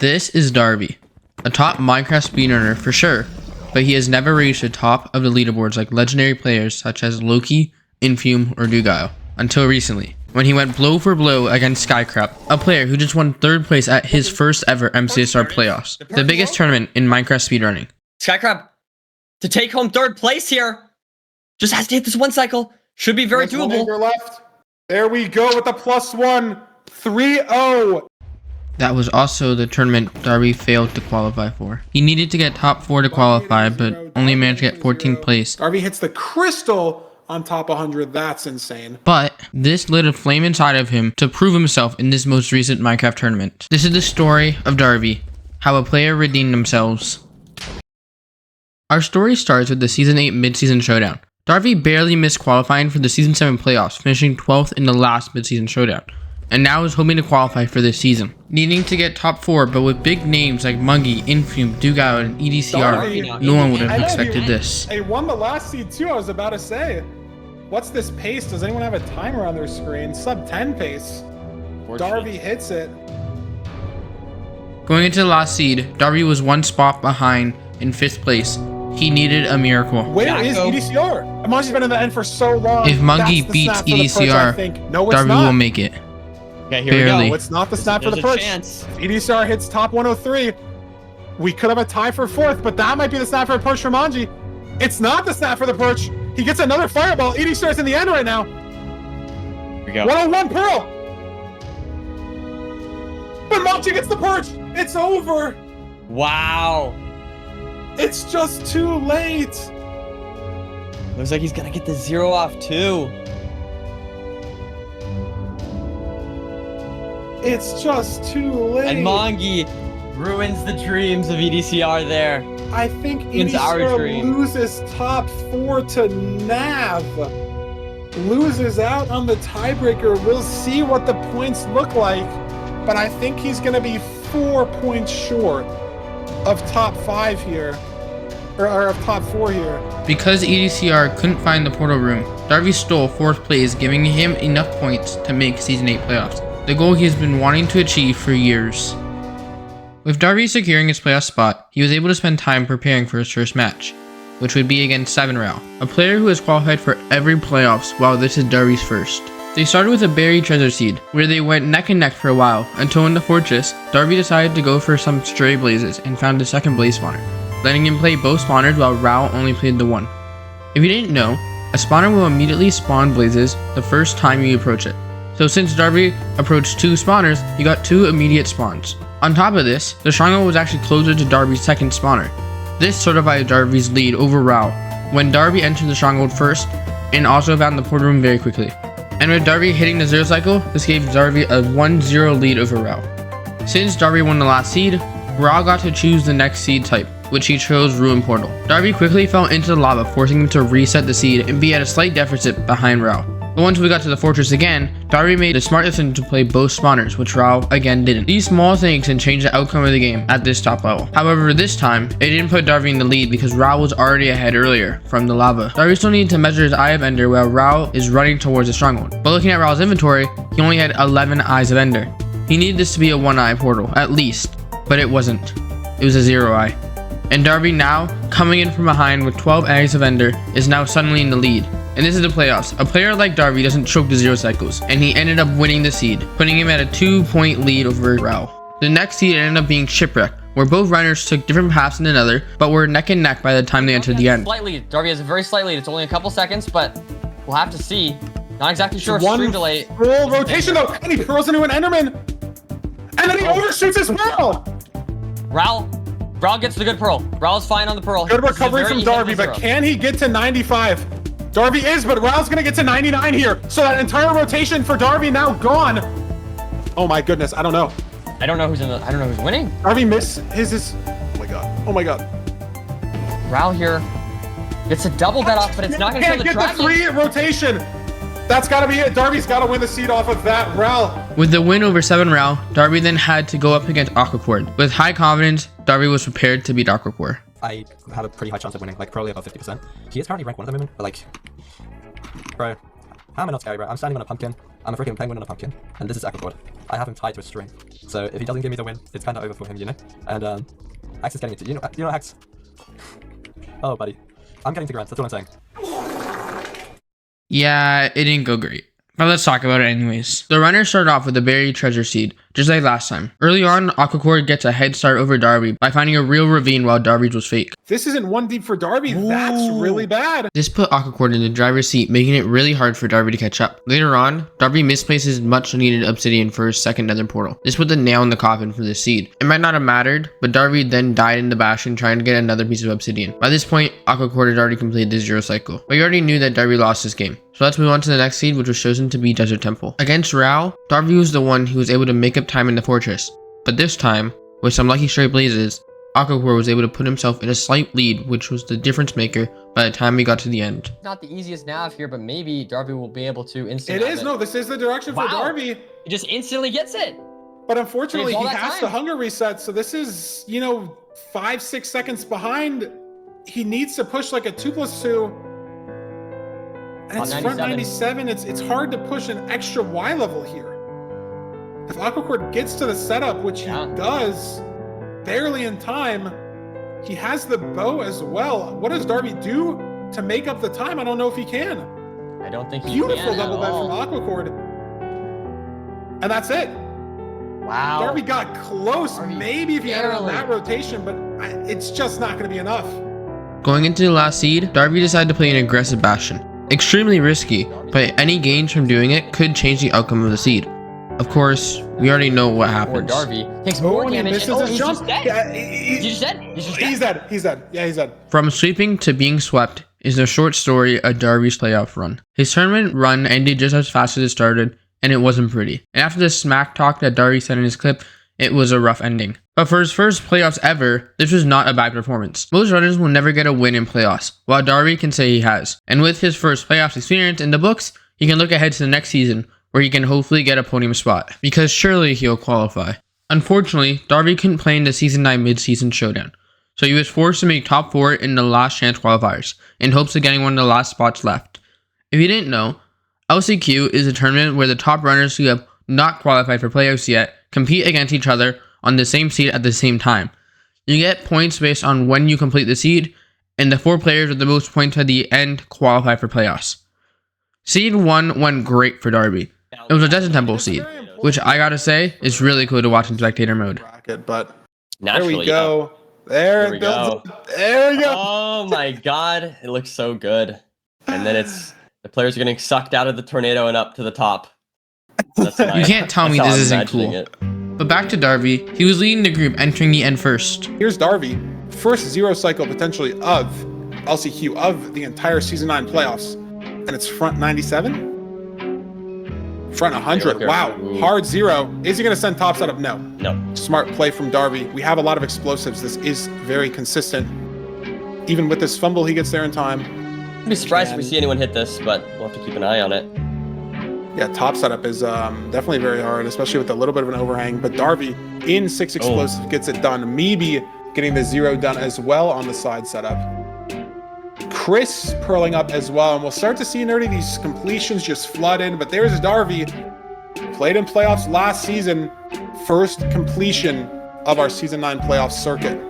This is Darby, a top Minecraft speedrunner for sure, but he has never reached the top of the leaderboards like legendary players such as Loki, Infume, or Dugile, until recently, when he went blow for blow against Skycrap, a player who just won 3rd place at his first ever MCSR playoffs, the biggest tournament in Minecraft speedrunning. Skycrap, to take home 3rd place here, just has to hit this one cycle, should be very doable. Left. There we go with the +1, 3-0. That was also the tournament Darby failed to qualify for. He needed to get top 4 to qualify, but only managed to get 14th place. Darby hits the crystal on top 100. That's insane. But this lit a flame inside of him to prove himself in this most recent Minecraft tournament. This is the story of Darby, how a player redeemed themselves. Our story starts with the Season 8 mid-season showdown. Darby barely missed qualifying for the Season 7 playoffs, finishing 12th in the last mid-season showdown, and now is hoping to qualify for this season. Needing to get top 4, but with big names like Mungie, Infume, Dugile, and EDCR, no one would have expected this. He won the last seed too, I was about to say. What's this pace? Does anyone have a timer on their screen? Sub 10 pace. Darby hits it. Going into the last seed, Darby was 1 spot behind in 5th place. He needed a miracle. Where is EDCR? Amonji's been in the end for so long. If Mungie beats EDCR, no, Darby will make it. Okay, here Barely. we go. It's not the snap for the push. Chance. If EDCR hits top 103, we could have a tie for 4th, but that might be the snap for a push for Manji. It's not the snap for the push. He gets another fireball. EDCR's in the end right now. Here we go. 101 Pearl. But Manji gets the perch. It's over. Wow. It's just too late. Looks like he's gonna get the 0 off too. It's just too late. And Mongi ruins the dreams of EDCR there. I think It's our EDCR dream. loses top 4 to Nav. Loses out on the tiebreaker. We'll see what the points look like, but I think he's going to be 4 points short of top 5 here, or of top 4 here. Because EDCR couldn't find the portal room, Darby stole 4th place, giving him enough points to make Season 8 playoffs, the goal he has been wanting to achieve for years. With Darby securing his playoff spot, he was able to spend time preparing for his first match, which would be against 7Rao, a player who has qualified for every playoffs while this is Darby's first. They started with a buried treasure seed, where they went neck and neck for a while, until in the fortress, Darby decided to go for some stray blazes and found the 2nd blaze spawner, letting him play both spawners while Rao only played the 1. If you didn't know, a spawner will immediately spawn blazes the first time you approach it. So since Darby approached 2 spawners, he got 2 immediate spawns. On top of this, the stronghold was actually closer to Darby's 2nd spawner. This solidified Darby's lead over Rao when Darby entered the stronghold first and also found the portal room very quickly. And with Darby hitting the 0 cycle, this gave Darby a 1-0 lead over Rao. Since Darby won the last seed, Rao got to choose the next seed type, which he chose Ruin Portal. Darby quickly fell into the lava, forcing him to reset the seed and be at a slight deficit behind Rao. But once we got to the fortress again, Darby made the smart decision to play both spawners, which Rao again didn't. These small things can change the outcome of the game at this top level. However, this time, it didn't put Darby in the lead because Rao was already ahead earlier from the lava. Darby still needed to measure his Eye of Ender while Rao is running towards the stronghold. But looking at Rao's inventory, he only had 11 Eyes of Ender. He needed this to be a 1-eye portal, at least, but it wasn't. It was a 0-eye. And Darby now, coming in from behind with 12 Eyes of Ender, is now suddenly in the lead. And this is the playoffs. A player like Darby doesn't choke the 0 cycles, and he ended up winning the seed, putting him at a 2-point lead over Rao. The next seed ended up being Shipwreck, where both runners took different paths than another, but were neck and neck by the time they entered the end. Slight lead. Darby has a very slight lead. It's only a couple seconds, but we'll have to see. Not exactly sure if stream delay. Full rotation though, and he pearls into an Enderman, and then he overshoots his pearl. Rao gets the good pearl. Rao's fine on the pearl. Good recovery from Darby, but can he get to 95? Darby is, but Rao's gonna get to 99 here. So that entire rotation for Darby now gone. Oh my goodness, I don't know. I don't know who's winning. Darby missed his. Oh my god. Oh my god. Rao here gets a double bet off, but it's not gonna show the get tracking. the free rotation. That's gotta be it. Darby's gotta win the seed off of that. Rao. With the win over 7Rao, Darby then had to go up against Aquacord. With high confidence, Darby was prepared to beat Aquacord. I have a pretty high chance of winning, like probably about 50%. He is currently rank 1 at the moment, but like, bro, how am I not scary, bro? I'm standing on a pumpkin. I'm a freaking penguin on a pumpkin, and this is Aquacord. I have him tied to a string. So if he doesn't give me the win, it's kind of over for him, you know? And Axe is getting it to you know Axe. Oh, buddy. I'm getting to Grant, that's what I'm saying. Yeah, it didn't go great. But let's talk about it anyways. The runners started off with a buried treasure seed, just like last time. Early on, Aquacord gets a head start over Darby by finding a real ravine while Darby's was fake. This isn't one deep for Darby. That's really bad. This put Aquacord in the driver's seat, making it really hard for Darby to catch up. Later on, Darby misplaces much needed obsidian for his second nether portal. This put the nail in the coffin for this seed. It might not have mattered, but Darby then died in the bastion trying to get another piece of obsidian. By this point, Aquacord had already completed the 0 cycle. But you already knew that Darby lost this game. So let's move on to the next seed, which was chosen to be Desert Temple. Against Rao, Darby was the one who was able to make up time in the fortress. But this time, with some lucky straight blazes, Aquacord was able to put himself in a slight lead, which was the difference maker by the time we got to the end. Not the easiest nav here, but maybe Darby will be able to instantly. It is. No, this is the direction for Darby. He just instantly gets it. But unfortunately, he has time. the hunger reset. So this is, 5-6 seconds behind. He needs to push like a 2+2. And it's front 97. It's hard to push an extra Y level here. If Aquacord gets to the setup, which he does, barely in time, he has the bow as well. What does Darby do to make up the time? I don't know if he can. I don't think he Beautiful can double bet from Aquacord. And that's it. Wow. Darby got close. Maybe if he had it on that rotation, but it's just not going to be enough. Going into the last seed, Darby decided to play an aggressive bastion. Extremely risky, but any gains from doing it could change the outcome of the seed. Of course, we already know what happens. Darby takes more damage. And He's jump. just dead. Yeah, He's dead. He's dead. Yeah, he's dead. From sweeping to being swept is the short story of Darby's playoff run. His tournament run ended just as fast as it started, and it wasn't pretty. And after the smack talk that Darby said in his clip, it was a rough ending. But for his first playoffs ever, this was not a bad performance. Most runners will never get a win in playoffs, while Darby can say he has. And with his first playoffs experience in the books, he can look ahead to the next season, where he can hopefully get a podium spot, because surely he'll qualify. Unfortunately, Darby couldn't play in the Season 9 mid-season showdown, so he was forced to make top 4 in the last chance qualifiers, in hopes of getting one of the last spots left. If you didn't know, LCQ is a tournament where the top runners who have not qualified for playoffs yet compete against each other on the same seed at the same time. You get points based on when you complete the seed, and the 4 players with the most points at the end qualify for playoffs. Seed 1 went great for Darby. It was a Desert Temple seed, which I gotta say is really cool to watch in spectator mode. But Naturally, there we go. There we go. Oh my god, it looks so good. And then the players are getting sucked out of the tornado and up to the top. You can't tell me this isn't cool. But back to Darby, he was leading the group entering the end first. Here's Darby, first 0 cycle potentially of LCQ of the entire Season 9 playoffs. And it's front 97? Front 100. Wow. Hard 0. Is he going to send top setup? No. No. Smart play from Darby. We have a lot of explosives. This is very consistent. Even with this fumble, he gets there in time. I'd be surprised if we see anyone hit this, but we'll have to keep an eye on it. Yeah, top setup is definitely very hard, especially with a little bit of an overhang. But Darby, in 6 explosive, gets it done. Maybe getting the 0 done as well on the side setup. Chris purling up as well, and we'll start to see Nerdy these completions just flood in. But there's Darby, played in playoffs last season, first completion of our Season 9 playoff circuit.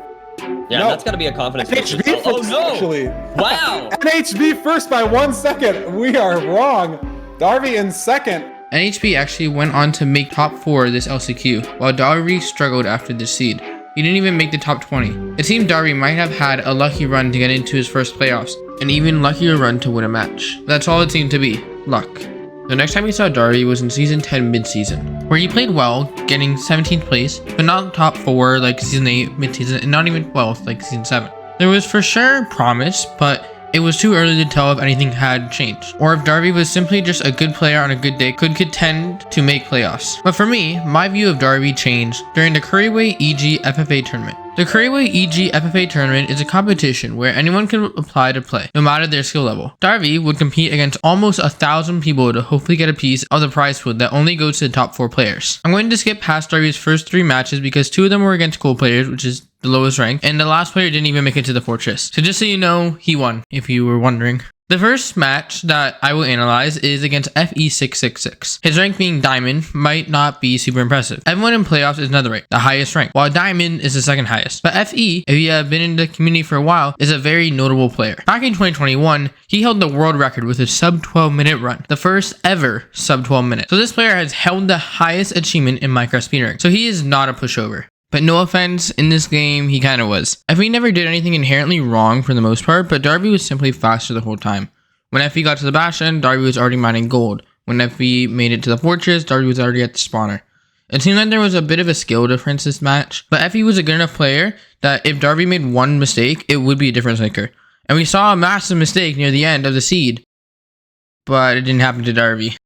Yeah, that's got to be a confidence boost. NHB first, actually. Wow. NHB first by 1 second. We are wrong. Darby in second. NHB actually went on to make top 4 this LCQ, while Darby struggled after this seed. He didn't even make the top 20. It seemed Darby might have had a lucky run to get into his first playoffs, an even luckier run to win a match. That's all it seemed to be, luck. The next time we saw Darby was in Season 10 mid-season, where he played well, getting 17th place, but not top 4 like Season 8 mid-season, and not even 12th like Season 7. There was for sure promise, but it was too early to tell if anything had changed, or if Darby was simply just a good player on a good day could contend to make playoffs. But for me, my view of Darby changed during the Curryway EG FFA tournament. The Curryway EG FFA tournament is a competition where anyone can apply to play, no matter their skill level. Darby would compete against almost 1,000 people to hopefully get a piece of the prize pool that only goes to the top 4 players. I'm going to skip past Darby's first 3 matches because 2 of them were against cool players, which is the lowest rank, and the last player didn't even make it to the fortress. So just so you know, he won, if you were wondering. The first match that I will analyze is against FE666. His rank being Diamond might not be super impressive. Everyone in playoffs is Netherite, the highest rank, while Diamond is the second highest. But FE, if you have been in the community for a while, is a very notable player. Back in 2021, he held the world record with a sub 12 minute run, the first ever sub 12 minutes. So this player has held the highest achievement in Minecraft speedrunning. So he is not a pushover. But no offense, in this game, he kind of was. FE never did anything inherently wrong for the most part, but Darby was simply faster the whole time. When FE got to the Bastion, Darby was already mining gold. When FE made it to the Fortress, Darby was already at the spawner. It seemed like there was a bit of a skill difference this match, but FE was a good enough player that if Darby made one mistake, it would be a difference maker. And we saw a massive mistake near the end of the seed, but it didn't happen to Darby.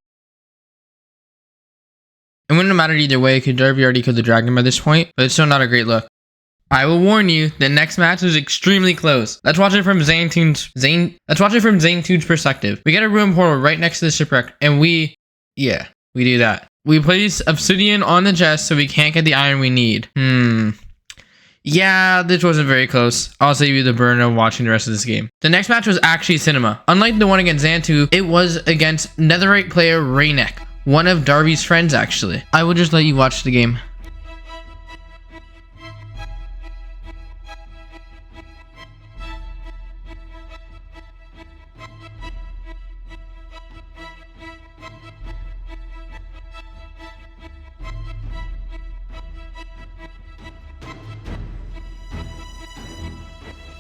It wouldn't have mattered either way because Darby already killed the dragon by this point, but it's still not a great look. I will warn you, the next match is extremely close. Let's watch it from Zane2's perspective. We get a room portal right next to the shipwreck, and we do that. We place obsidian on the chest so we can't get the iron we need. Yeah, this wasn't very close. I'll save you the burn of watching the rest of this game. The next match was actually cinema. Unlike the one against Zane2, it was against Netherite player Raynek. One of Darby's friends, actually. I will just let you watch the game.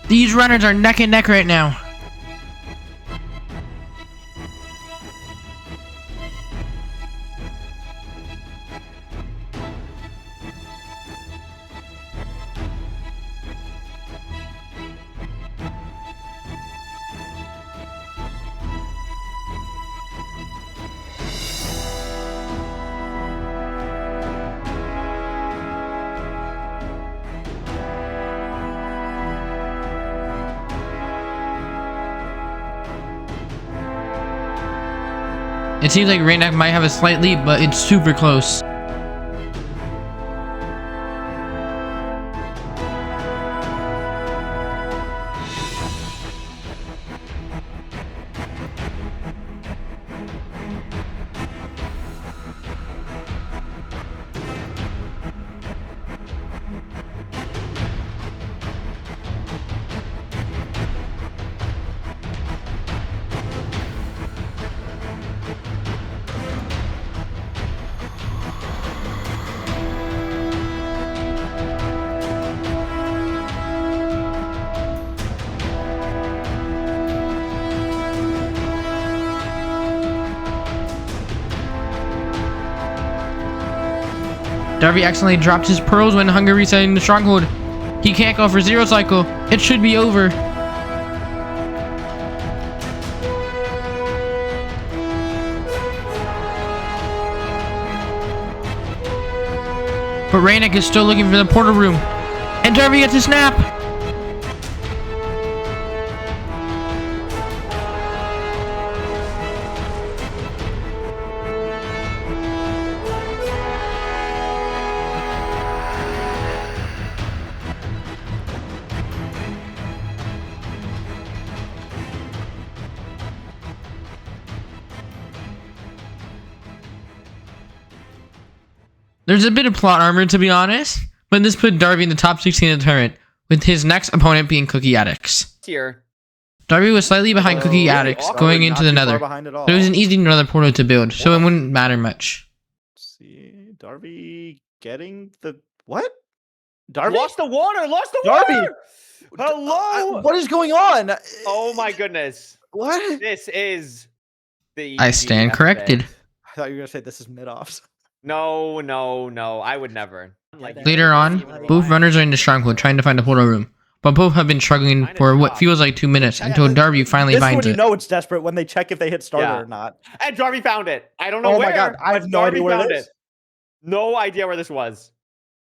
These runners are neck and neck right now. It seems like Raynek might have a slight lead, but it's super close. Darby accidentally dropped his pearls when hunger resetting the stronghold. He can't go for zero cycle. It should be over. But Raynek is still looking for the portal room. And Darby gets a snap. There's a bit of plot armor, to be honest, but this put Darby in the top 16 of the tournament, with his next opponent being Cookie Addicts. Here. Darby was slightly behind Cookie Addicts going into the Nether. But it was an easy Nether portal to build, so it wouldn't matter much. Let's see, Darby getting the what? Darby Lost the water. Darby! Hello. What is going on? Oh my goodness. What? This is the. I stand EG corrected. epic. I thought you were gonna say this is mid-offs. No. I would never. Later on, both runners are in the stronghold trying to find the portal room, but both have been struggling for what feels like 2 minutes until Darby finally This is finds when you it. know it's desperate when they check if they hit starter or not. And Darby found it. I don't know Oh where. my god, I have but no Darby idea where found it is. No idea where this was,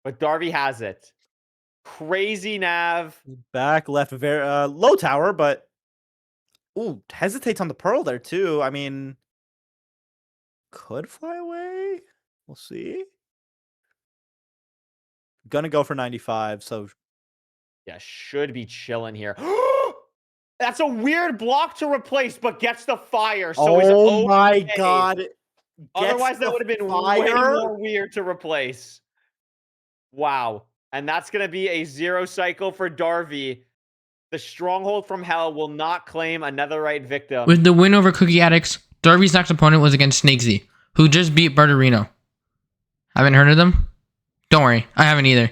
but Darby has it. Crazy nav. Back left, very low tower, but ooh, hesitates on the pearl there too. I mean, could fly away. We'll see. Gonna go for 95. So Yeah, should be chilling here. That's a weird block to replace, but gets the fire. So is Oh my okay. god. Otherwise, that would have been way more weird to replace. Wow. And that's going to be a 0 cycle for Darby. The stronghold from hell will not claim another right victim. With the win over Cookie Addicts, Darby's next opponent was against Snakesy, who just beat Barterino. Haven't heard of them? Don't worry, I haven't either.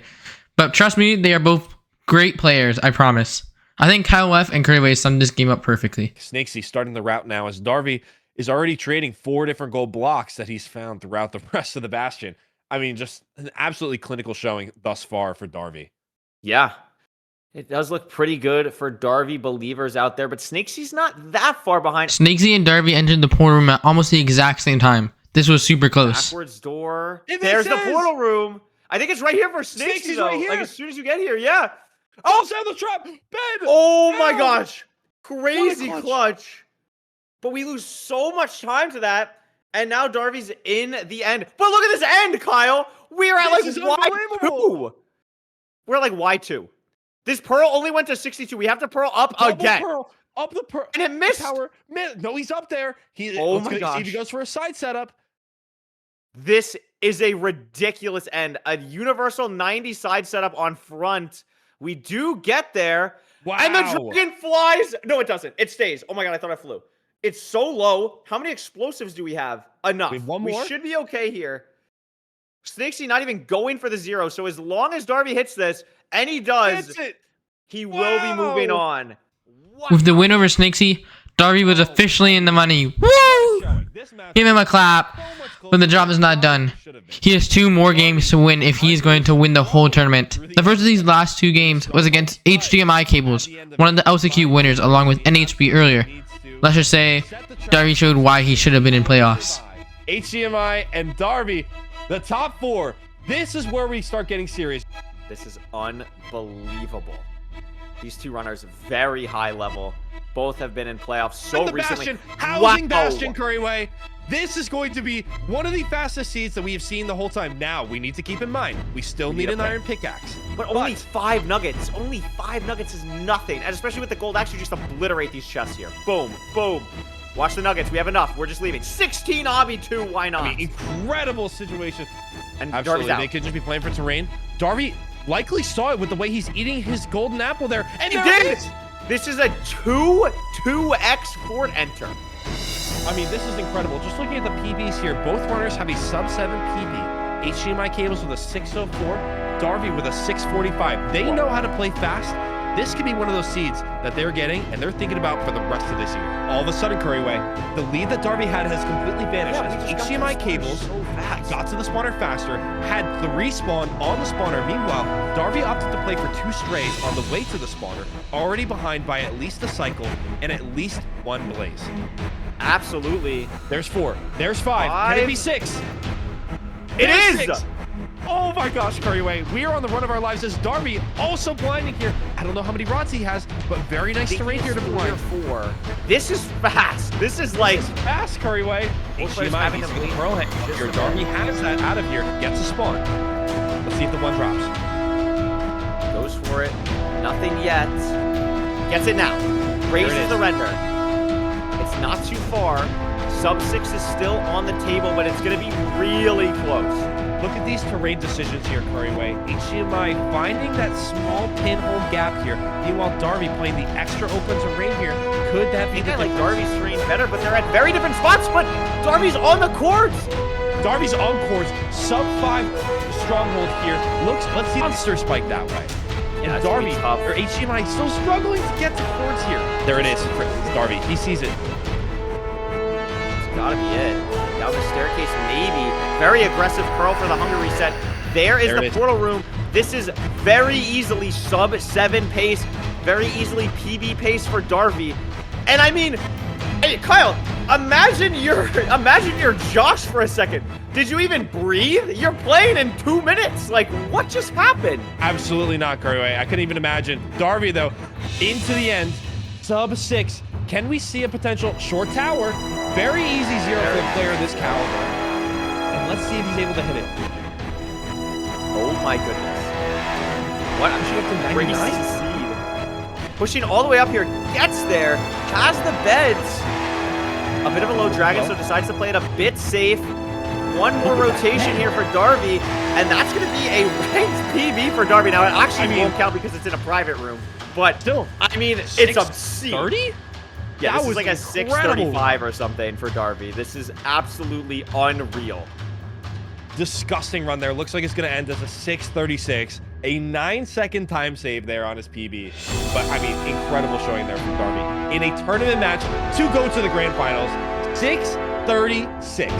But trust me, they are both great players, I promise. I think Kyle F and Curryway summed this game up perfectly. Snakesy starting the route now as Darby is already trading 4 different gold blocks that he's found throughout the rest of the Bastion. I mean, just an absolutely clinical showing thus far for Darby. Yeah. It does look pretty good for Darby believers out there, but Snakesy's not that far behind. Snakesy and Darby entered the portal room at almost the exact same time. This was super close. Backwards door. It There's the makes sense. portal room. I think it's right here for Snakesy, Snakesy's though. right here. Like, as soon as you get here, yeah. Oh, down the trap! Ben! Oh my Down! gosh. Crazy What a clutch. But we lose so much time to that. And now Darby's in the end. But look at this end, Kyle. We're at This is like unbelievable. Y2. We're like Y2. This pearl only went to 62. We have to pearl up Double again. Pearl, up the pearl. And it missed. Tower. No, he's up there. Oh let's my See if gosh. he goes for a side setup. This is a ridiculous end. A universal 90 side setup on front. We do get there. Wow. And the dragon flies. No, it doesn't. It stays. Oh my god, I thought I flew. It's so low. How many explosives do we have? Enough. We have one more? We should be okay here. Snakesy not even going for the 0. So as long as Darby hits this, and he does, That's it. he will be moving Wow. on. With the win over Snakesy, Darby was officially in the money. Woo! This match Give him a clap. so much closer But the job is not done. than it should have been. He has 2 more games to win if he is going to win the whole tournament. The first of these last 2 games was against HDMI Cables, one of the LCQ winners along with NHB earlier. Let's just say, Darby showed why he should have been in playoffs. HDMI and Darby, the top 4. This is where we start getting serious. This is unbelievable. These 2 runners, very high level. Both have been in playoffs so And the recently. Bastion, housing Wow. Bastion Curryway. This is going to be one of the fastest seeds that we have seen the whole time. Now, we need to keep in mind, we still need an iron pickaxe. But only 5 nuggets. Only 5 nuggets is nothing. And especially with the gold axe, you just obliterate these chests here. Boom, boom. Watch the nuggets. We have enough. We're just leaving. 16 obby 2. Why not? I mean, incredible situation. And Absolutely, Darby's out. they could just be playing for terrain. Darby likely saw it with the way he's eating his golden apple there. And He there it did! is! This is a 2x fort enter. I mean, this is incredible. Just looking at the PBs here, both runners have a sub 7 PB. HDMI Cables with a 604, Darby with a 645. They know how to play fast. This could be one of those seeds that they're getting and they're thinking about for the rest of this year. All of a sudden, Curryway, the lead that Darby had has completely vanished. Yeah, as HDMI Cables got to the spawner faster, had the respawn on the spawner. Meanwhile, Darby opted to play for 2 strays on the way to the spawner, already behind by at least a cycle and at least 1 blaze. Absolutely. There's 4. There's 5. Can it be 6? It There's is! 6. Oh my gosh, Curryway. We are on the run of our lives as Darby also blinding here. I don't know how many rods he has, but very nice terrain here to blind. 4. This is fast. This is like... This is fast, Curryway. Both players HDMI having needs to to get lead the pearl hit just here. a Darby little. has that out of here. Gets a spawn. Let's see if the 1 drops. Goes for it. Nothing yet. Gets it now. Raises is. the render. It's not too far. Sub 6 is still on the table, but it's going to be really close. Look at these terrain decisions here, Curryway. HDMI finding that small pinhole gap here. Meanwhile, Darby playing the extra open terrain here. Could that I be think the I like difference? Darby's terrain better, but they're at very different spots, but Darby's on the courts. Darby's on course, sub 5 stronghold here. Let's see monster spike that way. Yeah, And it's gonna be Darby, tough. or HDMI, still struggling to get to courts here. There it is. It's Darby. He sees it. It's gotta be it. Down the staircase, maybe. Very aggressive curl for the hunger reset. There is There the it is. portal room. This is very easily sub 7 pace, very easily PB pace for Darby. And I mean, hey Kyle, imagine you're Josh for a second. Did you even breathe? You're playing in 2 minutes. Like, what just happened? Absolutely not, Curryway. I couldn't even imagine. Darby, though, into the end, sub 6. Can we see a potential short tower? Very easy 0 for a player of this caliber. And let's see if he's able to hit it. Oh my goodness. What? I'm Pushing up to crazy 99? seed. Pushing all the way up here, gets there, has the beds. A bit of a low dragon, so decides to play it a bit safe. One more rotation here for Darby, and that's going to be a ranked PB for Darby. Now, it actually won't count because it's in a private room, but still, I mean, it's obscene. 30? Yeah, that this was is like a incredible. 635 or something for Darby. This is absolutely unreal. Disgusting run there. Looks like it's going to end as a 636. A 9-second time save there on his PB. But, I mean, incredible showing there from Darby. In a tournament match to go to the grand finals, 636.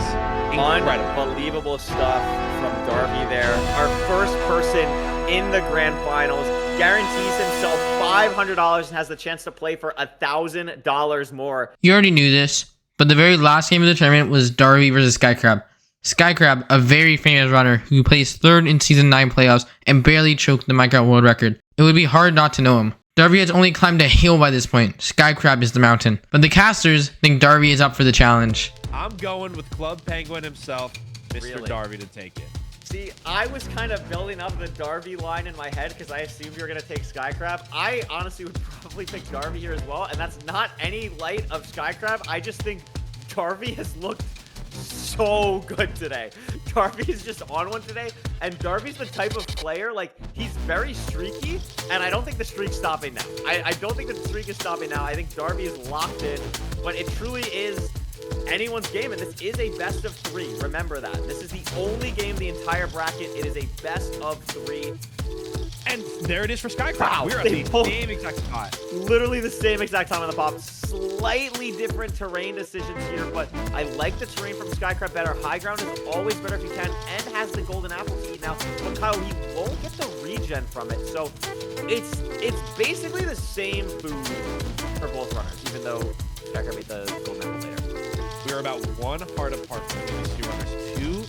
Incredible. Unbelievable stuff from Darby there. Our first person in the grand finals guarantees himself $500 and has the chance to play for $1,000 more. You already knew this, but the very last game of the tournament was Darby versus Skycrab. Skycrab, a very famous runner who placed 3rd in Season 9 playoffs and barely choked the Minecraft world record. It would be hard not to know him. Darby has only climbed a hill by this point. Skycrab is the mountain. But the casters think Darby is up for the challenge. I'm going with Club Penguin himself, Mr. Really? Darby, to take it. See, I was kind of building up the Darby line in my head because I assumed you were going to take Skycrab. I honestly would probably pick Darby here as well, and that's not any light of Skycrab. I just think Darby has looked so good today. Darby's just on one today, and Darby's the type of player, like, he's very streaky, and I don't think the streak's stopping now. I don't think the streak is stopping now. I think Darby is locked in, but it truly is anyone's game, and this is a best of 3. Remember that. This is the only game in the entire bracket. It is a best of 3. And there it is for Skycrab. Wow, We're at they the both- same exact spot. Literally the same exact time on the pop. Slightly different terrain decisions here, but I like the terrain from Skycrab better. High ground is always better if you can, and has the golden apple to eat now. But Kyle, he won't get the regen from it, so it's basically the same food for both runners, even though Skycrab ate the golden apple later. We're about 1 heart apart from these 2 runners.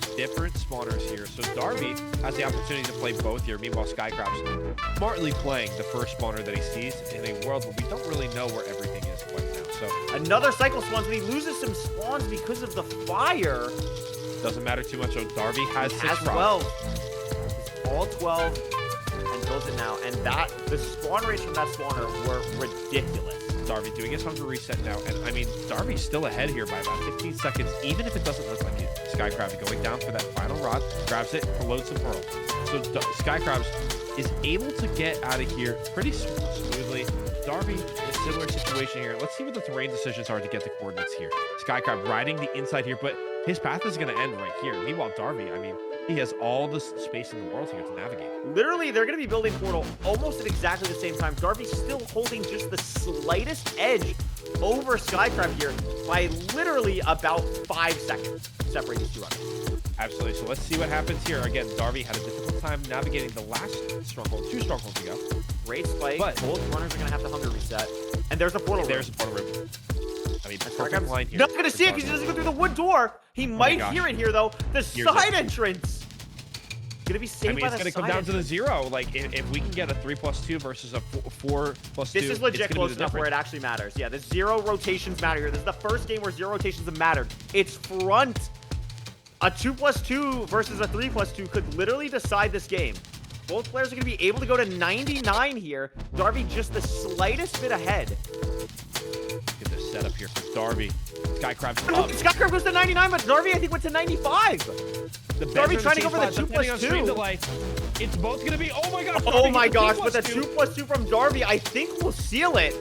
2 different spawners here. So Darby has the opportunity to play both here. Meanwhile, Skycrab's smartly playing the first spawner that he sees in a world where we don't really know where everything is right now. So Another cycle spawns, but he loses some spawns because of the fire. doesn't matter too much. So Darby has 6 Has rounds. 12. It's all 12 and builds it now. And the spawn rates from that spawner were ridiculous. Darby doing his hunger reset now, and I mean, Darby's still ahead here by about 15 seconds, even if it doesn't look like it. Skycrab going down for that final rod, grabs it, loads the pearl. So Skycrab is able to get out of here pretty smoothly. Darby in a similar situation here. Let's see what the terrain decisions are to get the coordinates here. Skycrab riding the inside here, but his path is going to end right here. Meanwhile, Darby, I mean, he has all the space in the world here to navigate. Literally, they're going to be building Portal almost at exactly the same time. Darby's still holding just the slightest edge over Skycrab here by literally about 5 seconds separating these 2 runners. Absolutely. So let's see what happens here. Again, Darby had a difficult time navigating the last stronghold, 2 strongholds ago. Great spike. But both runners are going to have to hunger reset. And there's a portal. There's a portal room. I mean, perfect Skycrab's line here. not going to see it because he doesn't go through the wood door. He might gosh. hear it here, though. The Here's side it. entrance. Going to be I saved mean, by it's the going to come side down to the entrance. 0. Like, if we can get a 3+2 versus a 4+2, This is legit it's gonna close be the enough where it difference. actually matters. Yeah, the 0 rotations matter here. This is the first game where 0 rotations have mattered. It's front. A 2+2 versus a 3+2 could literally decide this game. Both players are going to be able to go to 99 here. Darby just the slightest bit ahead. Get this setup here for Darby. Skycrab's up. Skycrab goes to 99, but Darby, I think, went to 95. The Darby beds are trying to in go for the same spot, depending on 2+2. stream delay. It's both going to be, oh my gosh. Oh Darby my gets a gosh, with a 2+2. 2+2 from Darby, I think we'll seal it.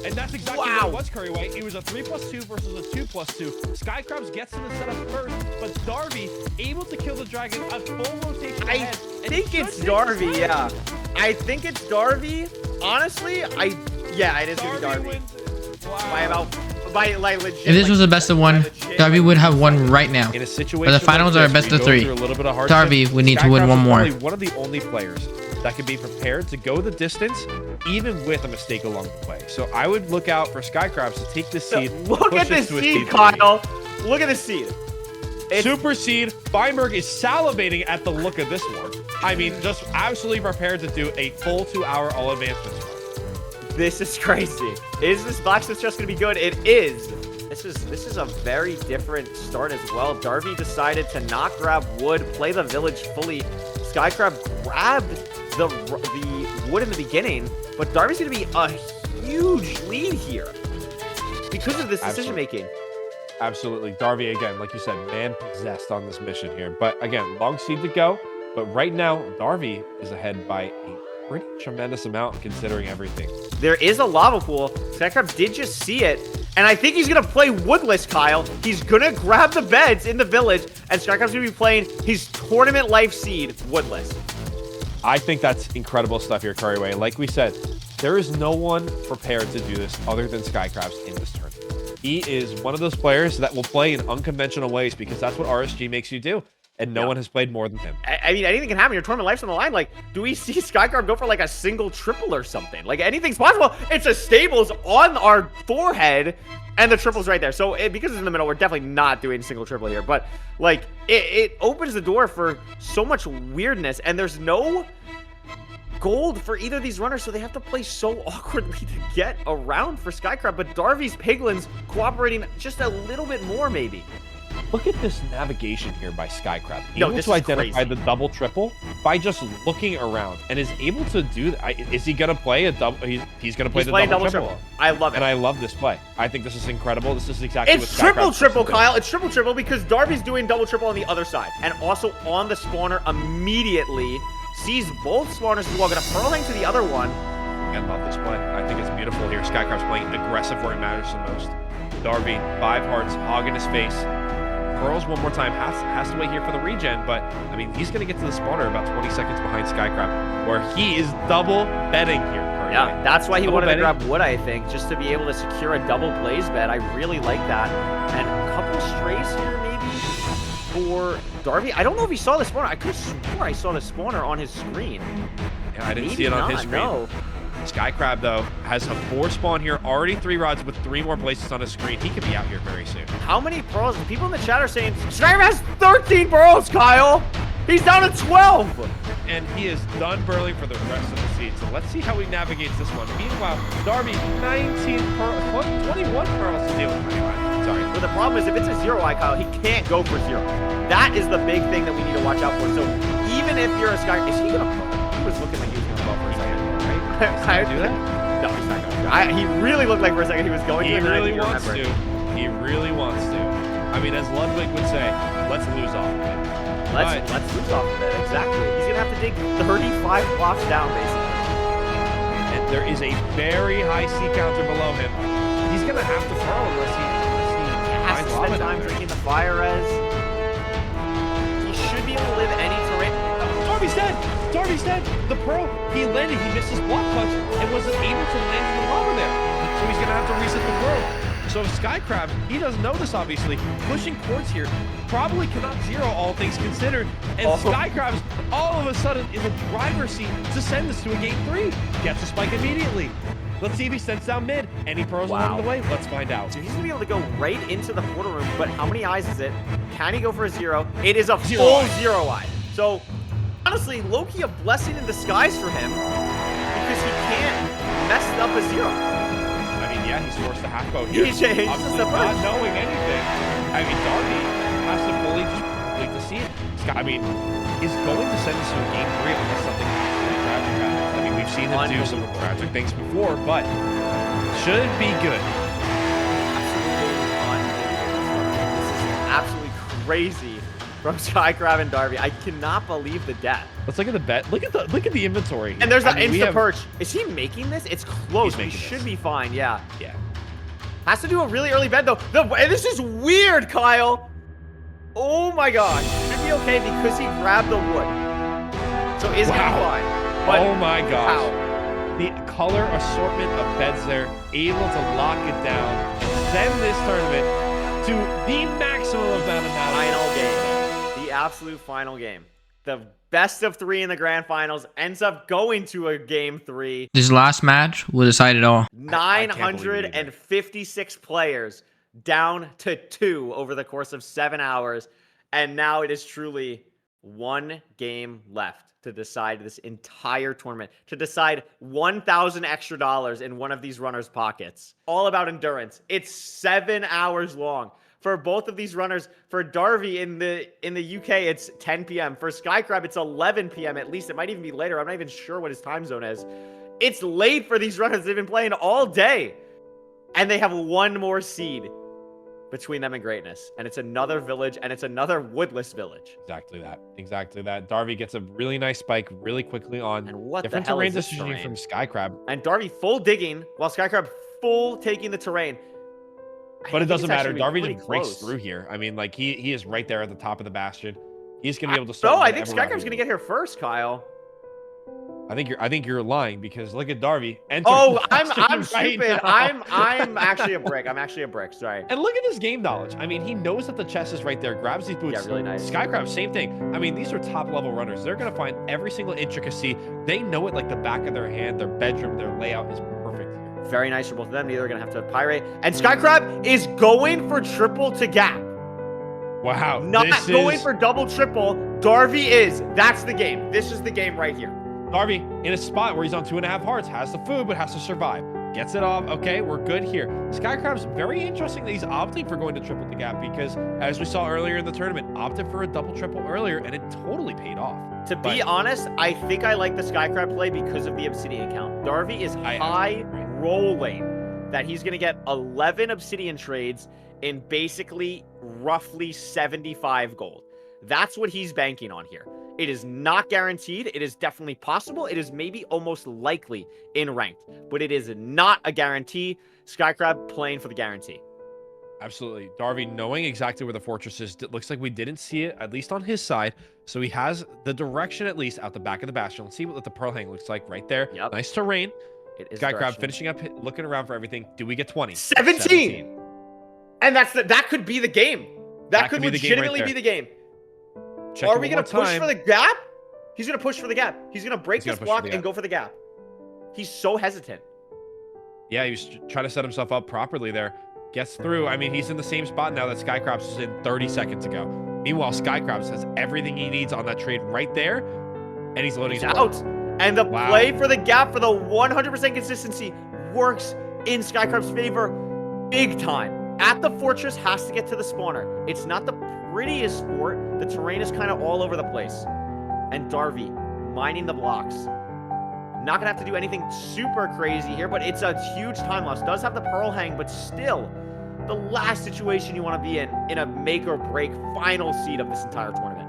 And that's exactly Wow. what it was, Curryway. It was a 3+2 versus a 2+2. Skycrabs gets to the setup first, but Darby able to kill the dragon a full rotation I ahead. and think should it's take Darby, the yeah. time. I think it's Darby. Honestly, yeah, it is going to be Darby. wins. Wow. By legit. If this was a best of 1, Darby would have won right now. In a situation But the finals like are this, best where of you go 3. through a little bit of hardship, Darby would need to win Skycrabs 1 is more. probably one of the only players that can be prepared to go the distance, even with a mistake along the way. So I would look out for Skycrabs to take this seed. Look push at this to a seed, 3. Kyle. Look at this seed. It's- Super seed. Feinberg is salivating at the look of this one. I mean, just absolutely prepared to do a full 2-hour all advancements run. This is crazy. Is this blacksmith just going to be good? It is. This is a very different start as well. Darby decided to not grab wood, play the village fully. Skycrab grabbed the wood in the beginning, but Darby's going to be a huge lead here because of this decision making. Absolutely. Darby, again, like you said, man possessed on this mission here. But again, long seed to go. But right now, Darby is ahead by a pretty tremendous amount considering everything. There is a lava pool. Skycrab did just see it. And I think he's going to play woodless, Kyle. He's going to grab the beds in the village. And Skycrab's going to be playing his tournament life seed woodless. I think that's incredible stuff here, Curryway. Like we said, there is no one prepared to do this other than Skycrabs in this tournament. He is one of those players that will play in unconventional ways because that's what RSG makes you do. And no one has played more than him. I mean, anything can happen. Your tournament life's on the line. Like, do we see Skycrab go for like a single triple or something? Like, anything's possible. It's a stables on our forehead, and the triple's right there. So, because it's in the middle, we're definitely not doing single triple here. But, like, it opens the door for so much weirdness, and there's no gold for either of these runners, so they have to play so awkwardly to get around for Skycrab. But Darby's Piglins cooperating just a little bit more, maybe. Look at this navigation here by Skycrab. Able to identify the double triple by just looking around, and is able to do that. Is he gonna play a double? He's gonna play the double triple. I love it, and I love this play. I think this is incredible. This is exactly it's what triple triple, Kyle. It's triple triple because Darby's doing double triple on the other side, and also on the spawner immediately sees both spawners as well. Gonna pearl hang to the other one. I love this play. I think it's beautiful here. Skycrab's playing aggressive where it matters the most. Darby, 5 hearts, hog in his face. Pearls one more time, has to wait here for the regen, but I mean, he's going to get to the spawner about 20 seconds behind Skycrab, where he is double betting here. Currently. Yeah, that's why he double wanted betting. to grab wood, I think, just to be able to secure a double blaze bet. I really like that. And a couple strays here, maybe, for Darby. I don't know if he saw the spawner. I could have swore I saw the spawner on his screen. Yeah, I didn't Maybe see it on not, his screen. No. Skycrab, though, has a 4 spawn here, already 3 rods with 3 more places on his screen. He could be out here very soon. How many pearls? People in the chat are saying Skycrab has 13 pearls, Kyle. He's down to 12. And he is done burling for the rest of the seed. So let's see how he navigates this one. Meanwhile, Darby, 19 pearls, 21 pearls to deal with. Sorry. But the problem is if it's a 0-eye, Kyle, he can't go for 0. That is the big thing that we need to watch out for. So even if you're a Sky, is he going to pearl? He was looking like he was going to pearl for a second. Can I do that? No, he's not going to. He really looked like for a second he was going to. He really wants to. He really wants to. I mean, as Ludwig would say, let's lose off of it. Let's lose off of it, exactly. He's going to have to dig 35 blocks down, basically. And there is a very high C counter below him. He's going to have to throw unless he has to spend time drinking the fire res. He should be able to live any terrain. Darby's dead! Darby's dead! The pearl, he landed, he missed his block punch and wasn't able to land in the lava there. So he's gonna have to reset the world. So Skycrab, he doesn't know this obviously, pushing quartz here, probably cannot 0 all things considered. And Skycrab's all of a sudden in the driver's seat to send this to a game 3. Gets a spike immediately. Let's see if he sends down mid. Any pearls along the way? Let's find out. So he's gonna be able to go right into the portal room, but how many eyes is it? Can he go for a 0? It is a full 0-eye. So honestly, low-key a blessing in disguise for him because he can't mess up a 0. I mean, yeah, he's forced to half boat here. He's just not knowing anything. I mean, Darby has to fully just complete the scene. I mean, is going to send us to a game 3 unless something really tragic happens. I mean, we've seen him do some tragic things before, but should be good. This is absolutely crazy from Skycrab and Darby. I cannot believe the death. Let's look at the bet. Look at the inventory. And there's the insta perch. Is he making this? It's close. He should be fine. Yeah. Yeah. Has to do a really early bed though. This is weird, Kyle. Oh my gosh. Should be okay because he grabbed the wood. So is he fine? But oh my gosh. The color assortment of beds there, able to lock it down and send this tournament to the maximum amount of final game. The absolute final game. The best of 3 in the grand finals ends up going to a game 3. This last match will decide it all. 956 players down to 2 over the course of 7 hours. And now it is truly 1 game left to decide this entire tournament, to decide $1,000 extra in one of these runners' pockets. All about endurance. It's 7 hours long. for both of these runners. For Darby in the UK, it's 10 p.m. For Skycrab, it's 11 p.m. at least. It might even be later. I'm not even sure what his time zone is. It's late for these runners. They've been playing all day. And they have one more seed between them and greatness. And it's another village, and it's another woodless village. Exactly that. Exactly that. Darby gets a really nice spike really quickly on And what different the hell terrain is this decisioning terrain? from Skycrab. And Darby full digging, while Skycrab full taking the terrain. But it doesn't matter. Darby pretty just breaks close. through here. I mean, like, he is right there at the top of the bastion. He's going to be able to No, start. I think whenever Skycrab's going to get here first, Kyle. I think you're lying because look at Darby. Oh, I'm right stupid. now. I'm actually a brick. I'm actually a brick. Sorry. And look at his game knowledge. I mean, he knows that the chest is right there, grabs these boots. Yeah, really nice. Skycrab, same thing. I mean, these are top level runners. They're going to find every single intricacy. They know it like the back of their hand. Their bedroom, their layout is perfect here. Very nice for both of them. Neither are going to have to pyrate. And Skycrab is going for triple to gap. Wow. Not this going is for double triple. Darby is. That's the game. This is the game right here. Darby in a spot where he's on 2.5 hearts, has the food, but has to survive. Gets it off. Okay, we're good here. Skycrab's very interesting that he's opting for going to triple the gap because, as we saw earlier in the tournament, opted for a double triple earlier, and it totally paid off. To be honest, I think I like the Skycrab play because of the Obsidian count. Darby is high rolling that he's going to get 11 Obsidian trades in basically roughly 75 gold. That's what he's banking on here. It is not guaranteed. It is definitely possible. It is maybe almost likely in ranked, but it is not a guarantee. Skycrab playing for the guarantee. Absolutely. Darby knowing exactly where the fortress is. It looks like we didn't see it, at least on his side. So he has the direction at least out the back of the bastion. Let's see what the pearl hang looks like right there. Yep. Nice terrain. It is Skycrab finishing up, looking around for everything. Do we get 20? 17. And that could be the game. That could be the game right legitimately there. be the game. Check Are it we one going to more push time. for the gap? He's going to push for the gap. He's going to break He's this gonna push for block the and go for the gap. He's so hesitant. Yeah, he was trying to set himself up properly there. Gets through. I mean, he's in the same spot now that Skycrabs was in 30 seconds ago. Meanwhile, Skycrabs has everything he needs on that trade right there, and he's loading his out. And the Wow. play for the gap for the 100% consistency works in Skycrab's favor big time. At the fortress, has to get to the spawner. It's not the prettiest sport. The terrain is kind of all over the place. And Darby mining the blocks. Not gonna have to do anything super crazy here, but it's a huge time loss. Does have the pearl hang, but still the last situation you want to be in a make or break final seed of this entire tournament.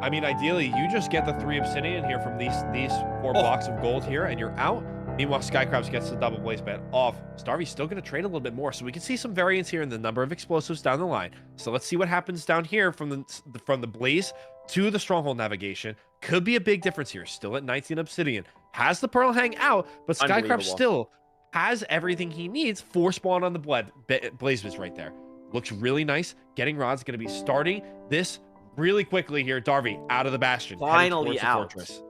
I mean, ideally, you just get the 3 obsidian here from these 4 blocks of gold here, and you're out. Meanwhile, Skycrabs gets the double blaze band off. Darby's still going to trade a little bit more, so we can see some variance here in the number of explosives down the line. So let's see what happens down here from the blaze to the stronghold navigation. Could be a big difference here. Still at 19 obsidian. Has the pearl hang out, but Skycrab still has everything he needs for spawn on the blaze biz right there. Looks really nice. Getting rod's going to be starting this really quickly here. Darby out of the bastion. Finally out. Fortress.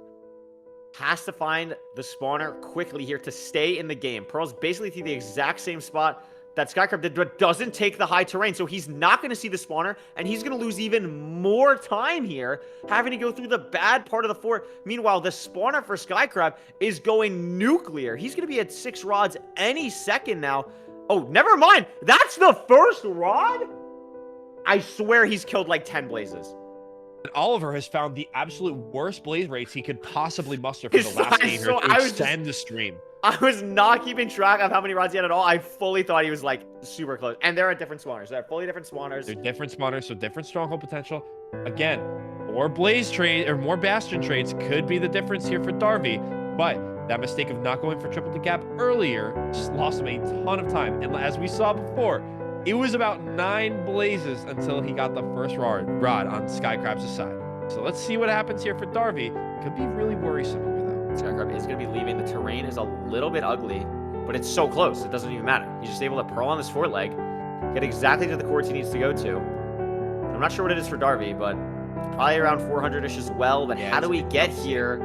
Has to find the spawner quickly here to stay in the game. Pearl's basically to the exact same spot that Skycrab did, but doesn't take the high terrain. So he's not going to see the spawner, and he's going to lose even more time here, having to go through the bad part of the fort. Meanwhile, the spawner for Skycrab is going nuclear. He's going to be at 6 rods any second now. Oh, never mind. That's the first rod? I swear he's killed like 10 blazes. And Oliver has found the absolute worst blaze rates he could possibly muster for the last game here So to extend the stream. I was not keeping track of how many rods he had at all. I fully thought he was like super close. And they're at different spawners. They're fully different spawners. They're different spawners, so different stronghold potential. Again, more blaze trade or more bastion trades could be the difference here for Darby. But that mistake of not going for triple the gap earlier just lost him a ton of time. And as we saw before, it was about 9 blazes until he got the first rod on Skycrab's side. So let's see what happens here for Darby. Could be really worrisome here, though. Skycrab is going to be leaving. The terrain is a little bit ugly, but it's so close. It doesn't even matter. He's just able to pearl on this fort leg, get exactly to the coords he needs to go to. I'm not sure what it is for Darby, but probably around 400-ish as well. But how do we get here?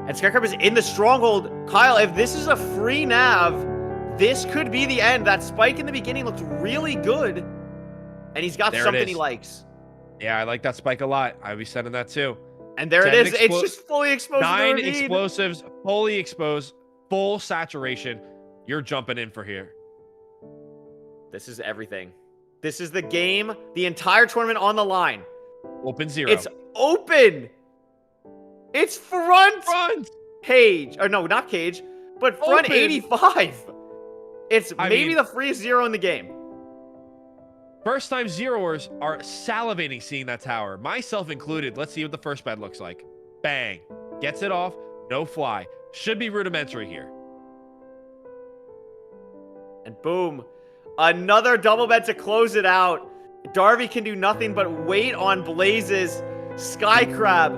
And Skycrab is in the stronghold. Kyle, if this is a free nav, this could be the end. That spike in the beginning looked really good, and he's got something he likes. Yeah, I like that spike a lot. I'll be sending that too. And there it is. It's just fully exposed. 9 explosives, fully exposed, full saturation. You're jumping in for here. This is everything. This is the game, the entire tournament on the line. Open 0. It's open. It's front cage. Or no, not cage, but front Open. 85. It's I maybe mean- the freest 0 in the game. First time zeroers are salivating seeing that tower, myself included. Let's see what the first bed looks like. Bang. Gets it off. No fly. Should be rudimentary here. And boom. Another double bet to close it out. Darby can do nothing but wait on Blaze's Sky Crab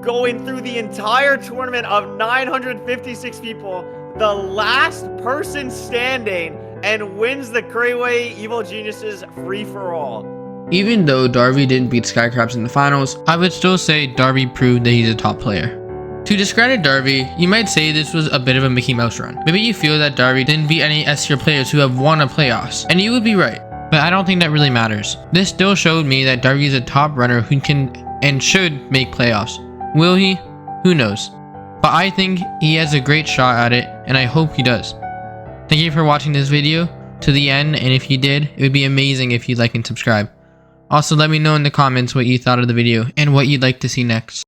going through the entire tournament of 956 people. The last person standing and wins the Curryway Evil Geniuses free-for-all. Even though Darby didn't beat Skycrabs in the finals, I would still say Darby proved that he's a top player. To discredit Darby, you might say this was a bit of a Mickey Mouse run. Maybe you feel that Darby didn't beat any S-tier players who have won a playoffs, and you would be right, but I don't think that really matters. This still showed me that Darby is a top runner who can and should make playoffs. Will he? Who knows? But I think he has a great shot at it, and I hope he does. Thank you for watching this video to the end, and if you did, it would be amazing if you'd like and subscribe. Also, let me know in the comments what you thought of the video and what you'd like to see next.